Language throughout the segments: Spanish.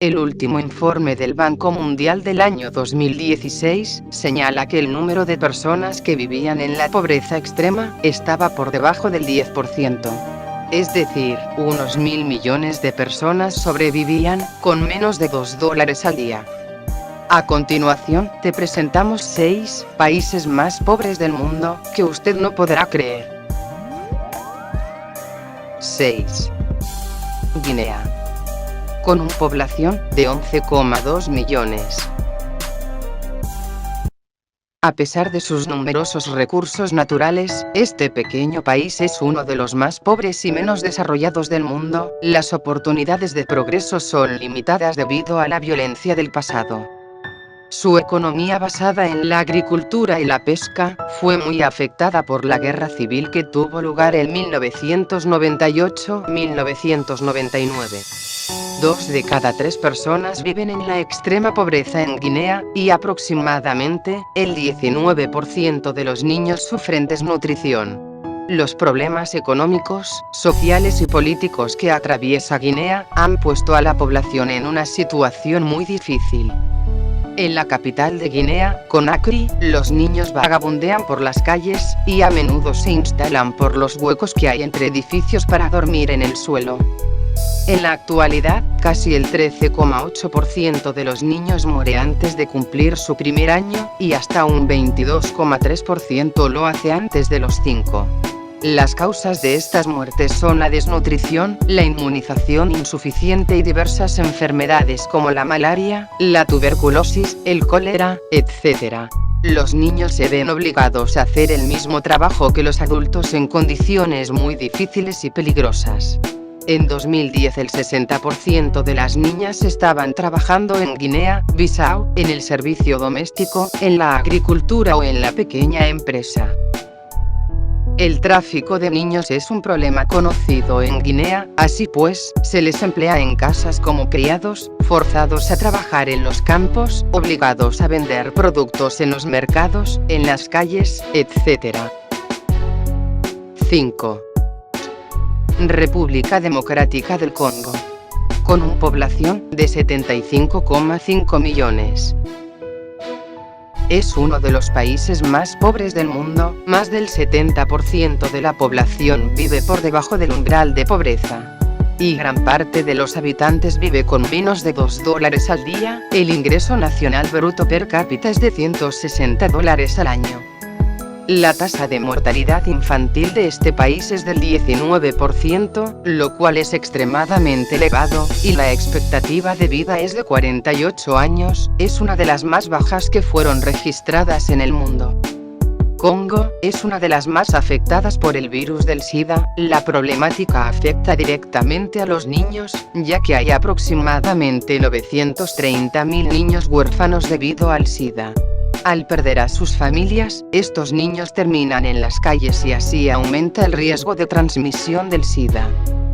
El último informe del Banco Mundial del año 2016 señala que el número de personas que vivían en la pobreza extrema estaba por debajo del 10%. Es decir, unos 1.000 millones de personas sobrevivían con menos de $2 al día. A continuación, te presentamos 6 países más pobres del mundo que usted no podrá creer. 6. Guinea. Con una población de 11,2 millones. A pesar de sus numerosos recursos naturales, este pequeño país es uno de los más pobres y menos desarrollados del mundo. Las oportunidades de progreso son limitadas debido a la violencia del pasado. Su economía basada en la agricultura y la pesca fue muy afectada por la guerra civil que tuvo lugar en 1998-1999. 2 de cada 3 personas viven en la extrema pobreza en Guinea, y aproximadamente el 19% de los niños sufren desnutrición. Los problemas económicos, sociales y políticos que atraviesa Guinea han puesto a la población en una situación muy difícil. En la capital de Guinea, Conakry, los niños vagabundean por las calles, y a menudo se instalan por los huecos que hay entre edificios para dormir en el suelo. En la actualidad, casi el 13,8% de los niños muere antes de cumplir su primer año, y hasta un 22,3% lo hace antes de los 5. Las causas de estas muertes son la desnutrición, la inmunización insuficiente y diversas enfermedades como la malaria, la tuberculosis, el cólera, etc. Los niños se ven obligados a hacer el mismo trabajo que los adultos en condiciones muy difíciles y peligrosas. En 2010 el 60% de las niñas estaban trabajando en Guinea-Bissau, en el servicio doméstico, en la agricultura o en la pequeña empresa. El tráfico de niños es un problema conocido en Guinea, así pues, se les emplea en casas como criados, forzados a trabajar en los campos, obligados a vender productos en los mercados, en las calles, etc. 5. República Democrática del Congo. Con una población de 75,5 millones. Es uno de los países más pobres del mundo, más del 70% de la población vive por debajo del umbral de pobreza. Y gran parte de los habitantes vive con menos de $2 al día, el ingreso nacional bruto per cápita es de $160 al año. La tasa de mortalidad infantil de este país es del 19%, lo cual es extremadamente elevado, y la expectativa de vida es de 48 años, es una de las más bajas que fueron registradas en el mundo. Congo es una de las más afectadas por el virus del SIDA. La problemática afecta directamente a los niños, ya que hay aproximadamente 930.000 niños huérfanos debido al SIDA. Al perder a sus familias, estos niños terminan en las calles y así aumenta el riesgo de transmisión del SIDA.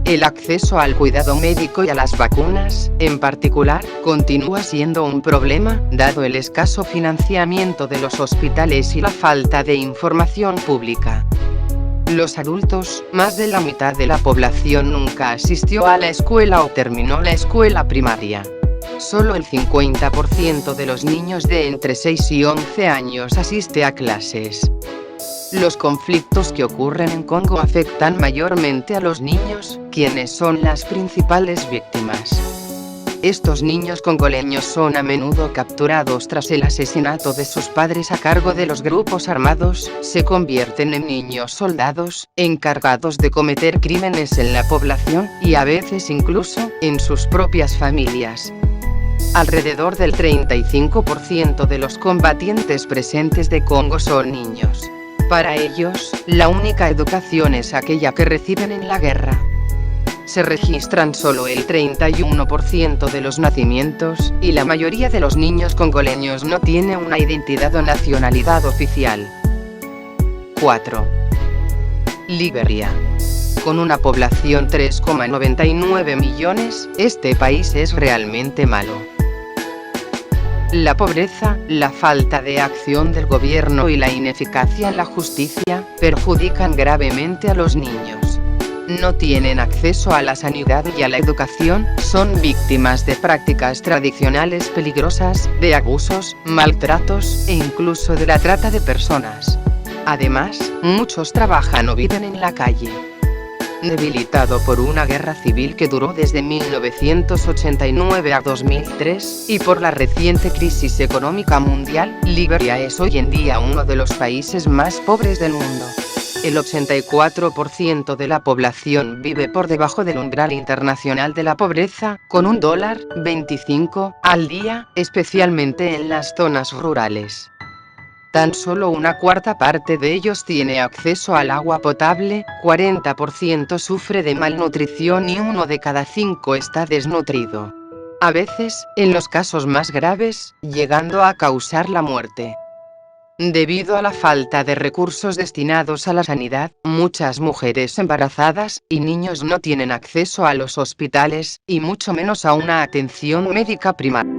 El acceso al cuidado médico y a las vacunas, en particular, continúa siendo un problema, dado el escaso financiamiento de los hospitales y la falta de información pública. Los adultos, más de la mitad de la población nunca asistió a la escuela o terminó la escuela primaria. Solo el 50% de los niños de entre 6 y 11 años asiste a clases. Los conflictos que ocurren en Congo afectan mayormente a los niños, quienes son las principales víctimas. Estos niños congoleños son a menudo capturados tras el asesinato de sus padres a cargo de los grupos armados, se convierten en niños soldados, encargados de cometer crímenes en la población, y a veces incluso, en sus propias familias. Alrededor del 35% de los combatientes presentes de Congo son niños. Para ellos, la única educación es aquella que reciben en la guerra. Se registran solo el 31% de los nacimientos, y la mayoría de los niños congoleños no tiene una identidad o nacionalidad oficial. 4. Liberia. Con una población 3,99 millones, este país es realmente malo. La pobreza, la falta de acción del gobierno y la ineficacia en la justicia perjudican gravemente a los niños. no tienen acceso a la sanidad y a la educación, son víctimas de prácticas tradicionales peligrosas, de abusos, maltratos, e incluso de la trata de personas. Además, muchos trabajan o viven en la calle. Debilitado por una guerra civil que duró desde 1989 a 2003, y por la reciente crisis económica mundial, Liberia es hoy en día uno de los países más pobres del mundo. El 84% de la población vive por debajo del umbral internacional de la pobreza, con $1.25 al día, especialmente en las zonas rurales. Tan solo una cuarta parte de ellos tiene acceso al agua potable, 40% sufre de malnutrición y 1 de cada 5 está desnutrido. A veces, en los casos más graves, llegando a causar la muerte. Debido a la falta de recursos destinados a la sanidad, muchas mujeres embarazadas y niños no tienen acceso a los hospitales, y mucho menos a una atención médica primaria.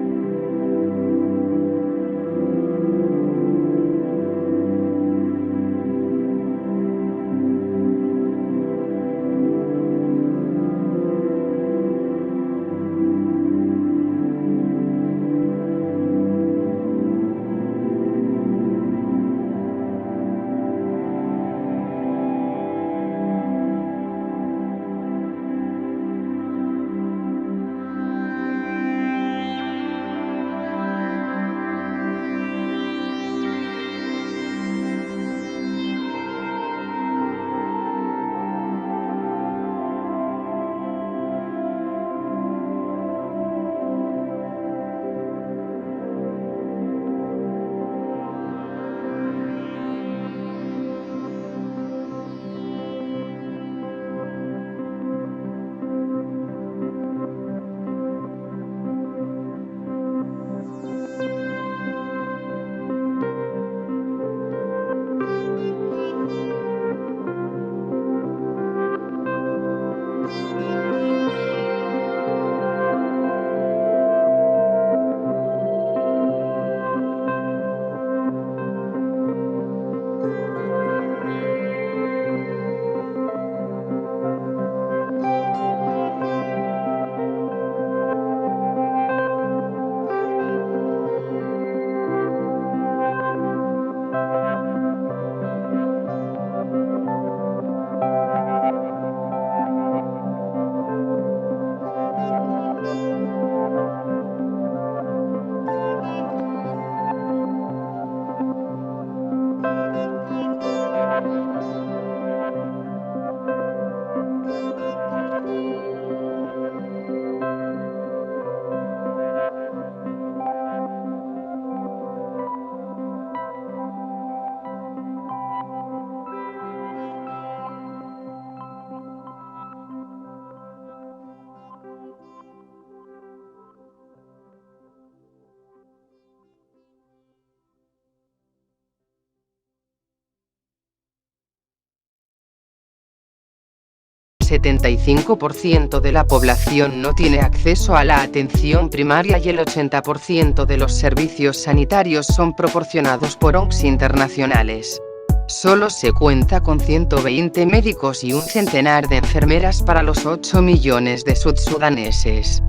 El 75% de la población no tiene acceso a la atención primaria y el 80% de los servicios sanitarios son proporcionados por ONGs internacionales. Solo se cuenta con 120 médicos y un centenar de enfermeras para los 8 millones de sudsudaneses.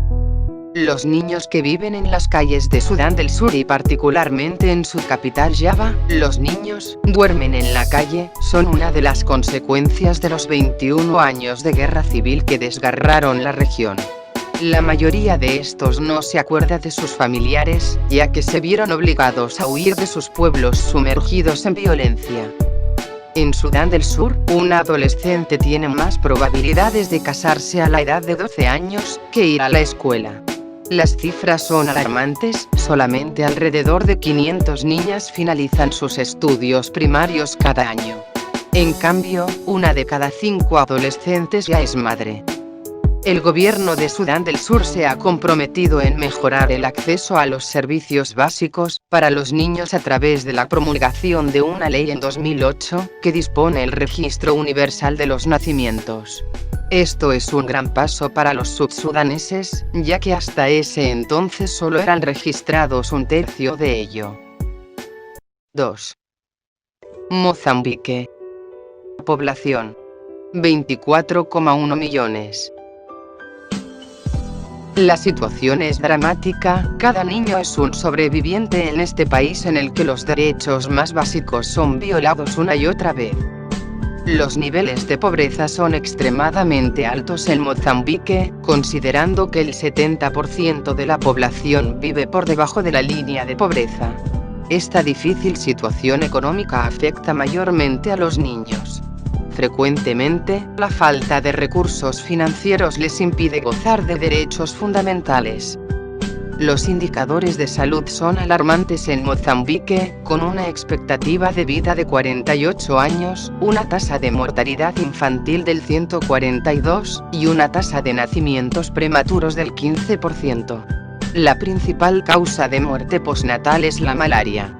Los niños que viven en las calles de Sudán del Sur y particularmente en su capital Jaba, los niños duermen en la calle, son una de las consecuencias de los 21 años de guerra civil que desgarraron la región. La mayoría de estos no se acuerda de sus familiares, ya que se vieron obligados a huir de sus pueblos sumergidos en violencia. En Sudán del Sur, un adolescente tiene más probabilidades de casarse a la edad de 12 años que ir a la escuela. Las cifras son alarmantes, solamente alrededor de 500 niñas finalizan sus estudios primarios cada año. En cambio, 1 de cada 5 adolescentes ya es madre. El gobierno de Sudán del Sur se ha comprometido en mejorar el acceso a los servicios básicos para los niños a través de la promulgación de una ley en 2008 que dispone el Registro Universal de los Nacimientos. Esto es un gran paso para los sudsudaneses, ya que hasta ese entonces solo eran registrados un tercio de ello. 2. Mozambique. Población. 24,1 millones. La situación es dramática, cada niño es un sobreviviente en este país en el que los derechos más básicos son violados una y otra vez. Los niveles de pobreza son extremadamente altos en Mozambique, considerando que el 70% de la población vive por debajo de la línea de pobreza. Esta difícil situación económica afecta mayormente a los niños. Frecuentemente, la falta de recursos financieros les impide gozar de derechos fundamentales. Los indicadores de salud son alarmantes en Mozambique, con una expectativa de vida de 48 años, una tasa de mortalidad infantil del 142, y una tasa de nacimientos prematuros del 15%. La principal causa de muerte postnatal es la malaria.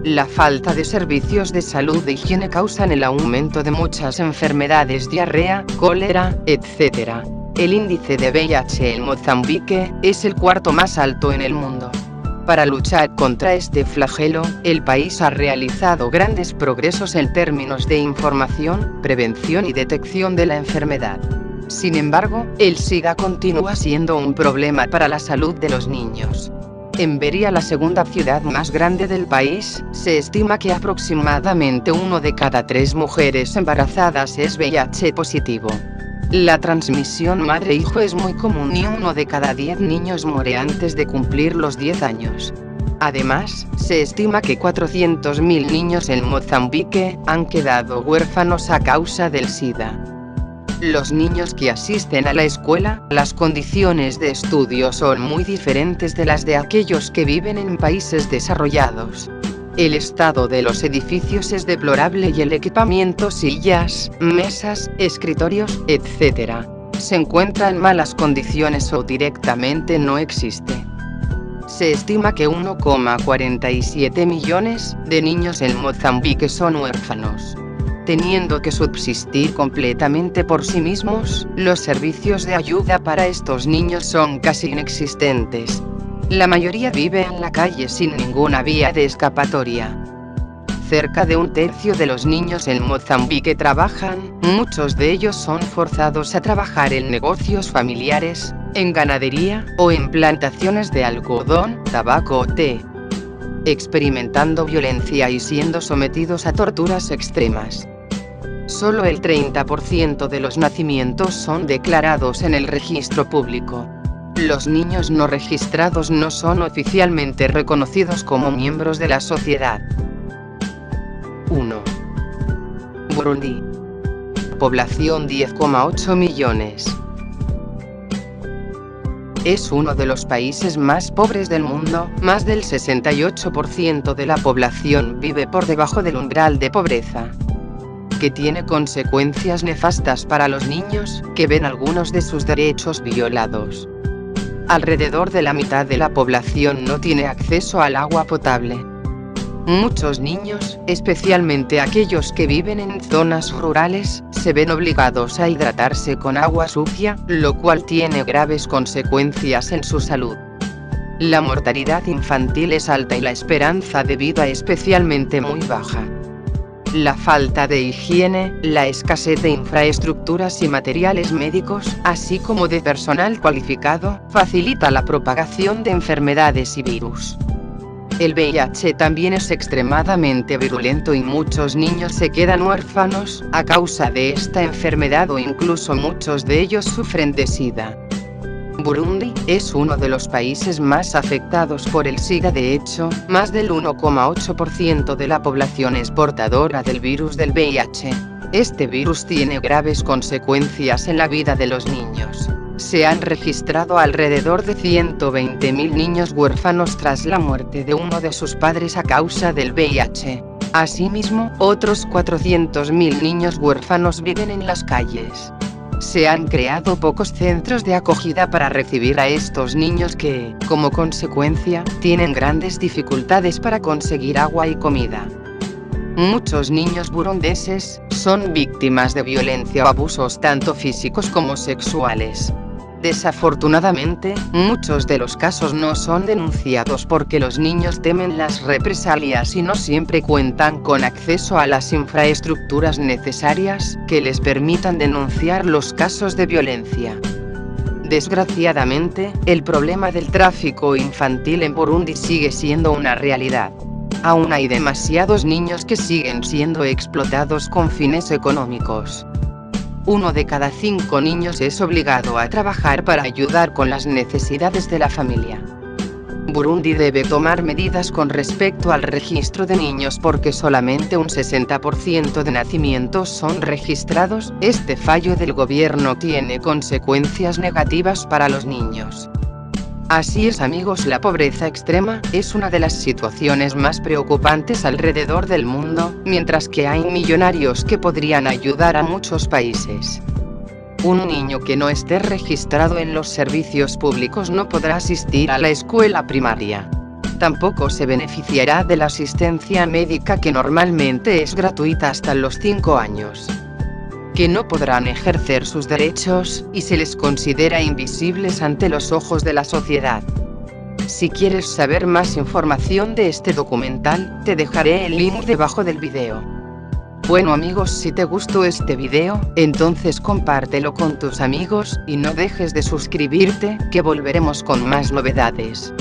La falta de servicios de salud e higiene causan el aumento de muchas enfermedades, diarrea, cólera, etc. El índice de VIH en Mozambique es el cuarto más alto en el mundo. Para luchar contra este flagelo, el país ha realizado grandes progresos en términos de información, prevención y detección de la enfermedad. Sin embargo, el SIDA continúa siendo un problema para la salud de los niños. En Beria, la segunda ciudad más grande del país, se estima que aproximadamente 1 de cada 3 mujeres embarazadas es VIH positivo. La transmisión madre-hijo es muy común y 1 de cada 10 niños muere antes de cumplir los 10 años. Además, se estima que 400.000 niños en Mozambique han quedado huérfanos a causa del SIDA. Los niños que asisten a la escuela, las condiciones de estudio son muy diferentes de las de aquellos que viven en países desarrollados. El estado de los edificios es deplorable y el equipamiento, sillas, mesas, escritorios, etc., se encuentra en malas condiciones o directamente no existe. Se estima que 1,47 millones de niños en Mozambique son huérfanos. Teniendo que subsistir completamente por sí mismos, los servicios de ayuda para estos niños son casi inexistentes. La mayoría vive en la calle sin ninguna vía de escapatoria. Cerca de 1/3 de los niños en Mozambique trabajan, muchos de ellos son forzados a trabajar en negocios familiares, en ganadería, o en plantaciones de algodón, tabaco o té, experimentando violencia y siendo sometidos a torturas extremas. Solo el 30% de los nacimientos son declarados en el registro público. Los niños no registrados no son oficialmente reconocidos como miembros de la sociedad. 1. Burundi. Población 10,8 millones. Es uno de los países más pobres del mundo, más del 68% de la población vive por debajo del umbral de pobreza, que tiene consecuencias nefastas para los niños, que ven algunos de sus derechos violados. Alrededor de la mitad de la población no tiene acceso al agua potable. Muchos niños, especialmente aquellos que viven en zonas rurales, se ven obligados a hidratarse con agua sucia, lo cual tiene graves consecuencias en su salud. La mortalidad infantil es alta y la esperanza de vida especialmente muy baja. La falta de higiene, la escasez de infraestructuras y materiales médicos, así como de personal cualificado, facilita la propagación de enfermedades y virus. El VIH también es extremadamente virulento y muchos niños se quedan huérfanos a causa de esta enfermedad o incluso muchos de ellos sufren de SIDA. Burundi es uno de los países más afectados por el SIDA. De hecho, más del 1,8% de la población es portadora del virus del VIH. Este virus tiene graves consecuencias en la vida de los niños. Se han registrado alrededor de 120.000 niños huérfanos tras la muerte de uno de sus padres a causa del VIH. Asimismo, otros 400.000 niños huérfanos viven en las calles. Se han creado pocos centros de acogida para recibir a estos niños que, como consecuencia, tienen grandes dificultades para conseguir agua y comida. Muchos niños burundeses son víctimas de violencia o abusos tanto físicos como sexuales. Desafortunadamente, muchos de los casos no son denunciados porque los niños temen las represalias y no siempre cuentan con acceso a las infraestructuras necesarias que les permitan denunciar los casos de violencia. Desgraciadamente, el problema del tráfico infantil en Burundi sigue siendo una realidad. Aún hay demasiados niños que siguen siendo explotados con fines económicos. 1 de cada 5 niños es obligado a trabajar para ayudar con las necesidades de la familia. Burundi debe tomar medidas con respecto al registro de niños porque solamente un 60% de nacimientos son registrados. Este fallo del gobierno tiene consecuencias negativas para los niños. Así es, amigos, la pobreza extrema es una de las situaciones más preocupantes alrededor del mundo, mientras que hay millonarios que podrían ayudar a muchos países. Un niño que no esté registrado en los servicios públicos no podrá asistir a la escuela primaria. Tampoco se beneficiará de la asistencia médica que normalmente es gratuita hasta los 5 años. Que no podrán ejercer sus derechos, y se les considera invisibles ante los ojos de la sociedad. Si quieres saber más información de este documental, te dejaré el link debajo del video. Bueno amigos, si te gustó este video, entonces compártelo con tus amigos, y no dejes de suscribirte, que volveremos con más novedades.